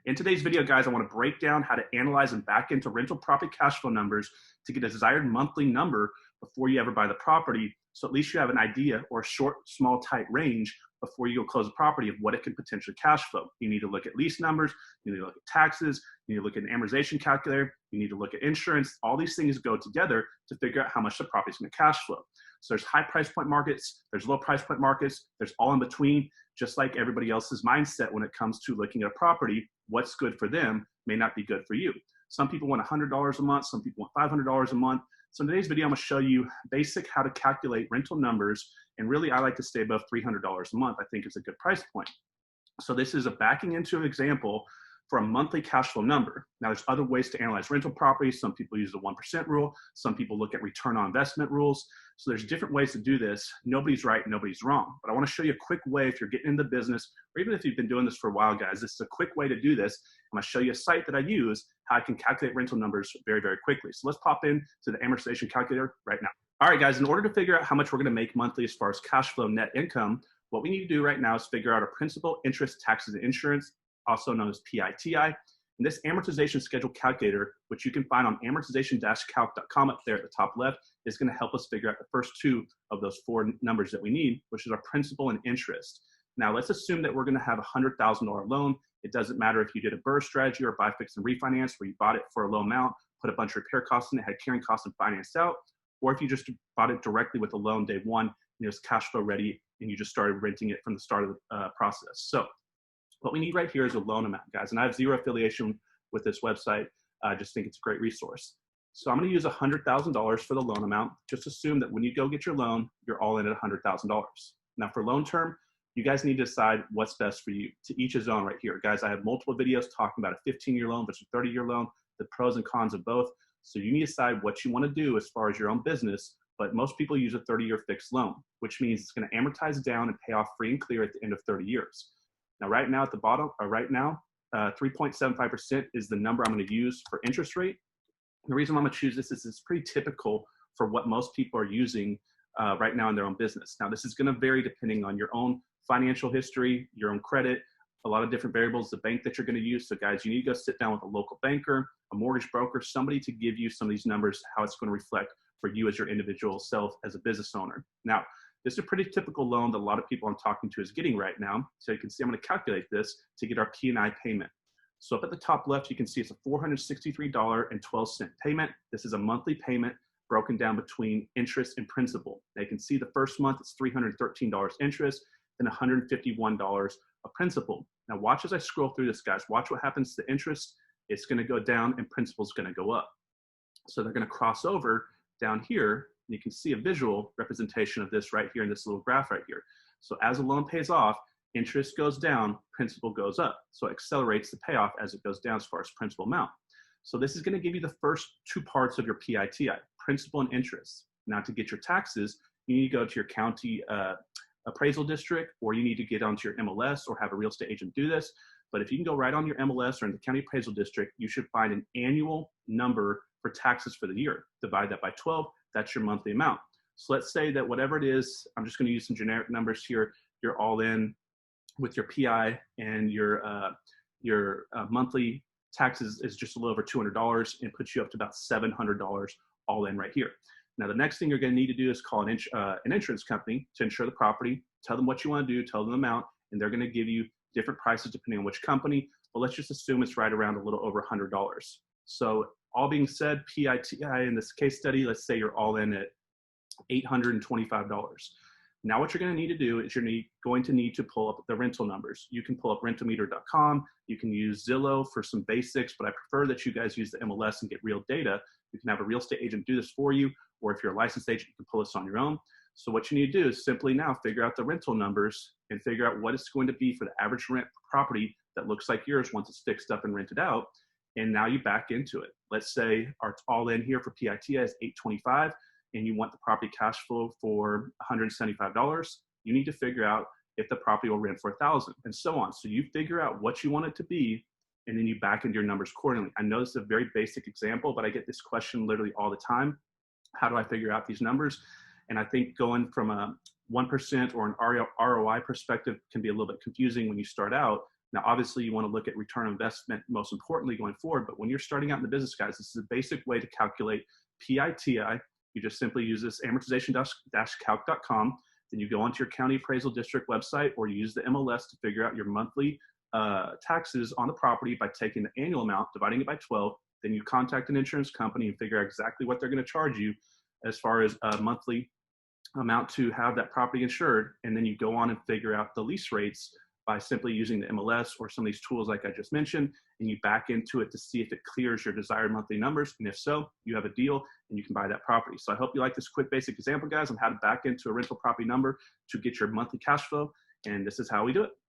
In today's video, guys, I want to break down how to analyze and back into rental property cash flow numbers to get a desired monthly number before you ever buy the property. So at least you have an idea or a short, small, tight range before you go close a property of what it could potentially cash flow. You need to look at lease numbers, you need to look at taxes, you need to look at an amortization calculator, you need to look at insurance. All these things go together to figure out how much the property is going to cash flow. So there's high price point markets, there's low price point markets, there's all in between. Just like everybody else's mindset when it comes to looking at a property, what's good for them may not be good for you. Some people want $100 a month, some people want $500 a month. So in today's video, I'm gonna show you basic how to calculate rental numbers. And really, I like to stay above $300 a month. I think it's a good price point. So this is a backing into an example for a monthly cash flow number. Now there's other ways to analyze rental properties. Some people use the 1% rule. Some people look at return on investment rules. So there's different ways to do this. Nobody's right, nobody's wrong. But I wanna show you a quick way if you're getting into business, or even if you've been doing this for a while, guys, this is a quick way to do this. I'm gonna show you a site that I use, how I can calculate rental numbers very, very quickly. So let's pop in to the amortization calculator right now. All right, guys, in order to figure out how much we're gonna make monthly as far as cash flow net income, what we need to do right now is figure out our principal, interest, taxes, and insurance, also known as PITI. And this amortization schedule calculator, which you can find on amortization-calc.com up there at the top left, is going to help us figure out the first two of those four numbers that we need, which is our principal and interest. Now, let's assume that we're going to have a $100,000 loan. It doesn't matter if you did a BRRRR strategy or buy, fix, and refinance, where you bought it for a low amount, put a bunch of repair costs in it, had carrying costs and financed out, or if you just bought it directly with a loan day one, and it was cash flow ready, and you just started renting it from the start of the process. So what we need right here is a loan amount, guys. And I have zero affiliation with this website. I just think it's a great resource. So I'm going to use $100,000 for the loan amount. Just assume that when you go get your loan, you're all in at $100,000. Now for loan term, you guys need to decide what's best for you. To each his own right here. Guys, I have multiple videos talking about a 15-year loan versus a 30-year loan, the pros and cons of both. So you need to decide what you want to do as far as your own business. But most people use a 30-year fixed loan, which means it's going to amortize down and pay off free and clear at the end of 30 years. Now, right now at the bottom, 3.75% is the number I'm going to use for interest rate. And the reason I'm going to choose this is it's pretty typical for what most people are using right now in their own business. Now, this is going to vary depending on your own financial history, your own credit, a lot of different variables, the bank that you're going to use. So guys, you need to go sit down with a local banker, a mortgage broker, somebody to give you some of these numbers, how it's going to reflect for you as your individual self as a business owner. Now, this is a pretty typical loan that a lot of people I'm talking to is getting right now. So you can see I'm going to calculate this to get our P&I payment. So up at the top left, you can see it's a $463.12 payment. This is a monthly payment broken down between interest and principal. Now you can see the first month it's $313 interest and $151 of principal. Now watch as I scroll through this, guys. Watch what happens to interest. It's going to go down and principal is going to go up. So they're going to cross over down here. And you can see a visual representation of this right here in this little graph right here. So as a loan pays off, interest goes down, principal goes up. So it accelerates the payoff as it goes down as far as principal amount. So this is going to give you the first two parts of your PITI, principal and interest. Now to get your taxes, you need to go to your county appraisal district, or you need to get onto your MLS or have a real estate agent do this. But if you can go right on your MLS or in the county appraisal district, you should find an annual number for taxes for the year. Divide that by 12. That's your monthly amount. So let's say that whatever it is, I'm just going to use some generic numbers here. You're all in with your PI, and your monthly taxes is just a little over $200 and puts you up to about $700 all in right here. Now, the next thing you're going to need to do is call an insurance company to insure the property. Tell them what you want to do, tell them the amount, and they're going to give you different prices depending on which company. But let's just assume it's right around a little over $100. So all being said, PITI in this case study, let's say you're all in at $825. Now what you're going to need to do is you're going to need to pull up the rental numbers. You can pull up rentalmeter.com. You can use Zillow for some basics, but I prefer that you guys use the MLS and get real data. You can have a real estate agent do this for you, or if you're a licensed agent, you can pull this on your own. So what you need to do is simply now figure out the rental numbers and figure out what it's going to be for the average rent property that looks like yours once it's fixed up and rented out. And now you back into it. Let's say our all in here for PITI is $825, and you want the property cash flow for $175. You need to figure out if the property will rent for $1,000, and so on. So you figure out what you want it to be, and then you back into your numbers accordingly. I know this is a very basic example, but I get this question literally all the time. How do I figure out these numbers? And I think going from a 1% or an ROI perspective can be a little bit confusing when you start out. Now, obviously, you want to look at return on investment most importantly going forward. But when you're starting out in the business, guys, this is a basic way to calculate PITI. You just simply use this amortization-calc.com. Then you go onto your county appraisal district website, or you use the MLS to figure out your monthly taxes on the property by taking the annual amount, dividing it by 12. Then you contact an insurance company and figure out exactly what they're going to charge you as far as a monthly amount to have that property insured. And then you go on and figure out the lease rates by simply using the MLS or some of these tools like I just mentioned, and you back into it to see if it clears your desired monthly numbers. And if so, you have a deal and you can buy that property. So I hope you like this quick basic example, guys, on how to back into a rental property number to get your monthly cash flow. And this is how we do it.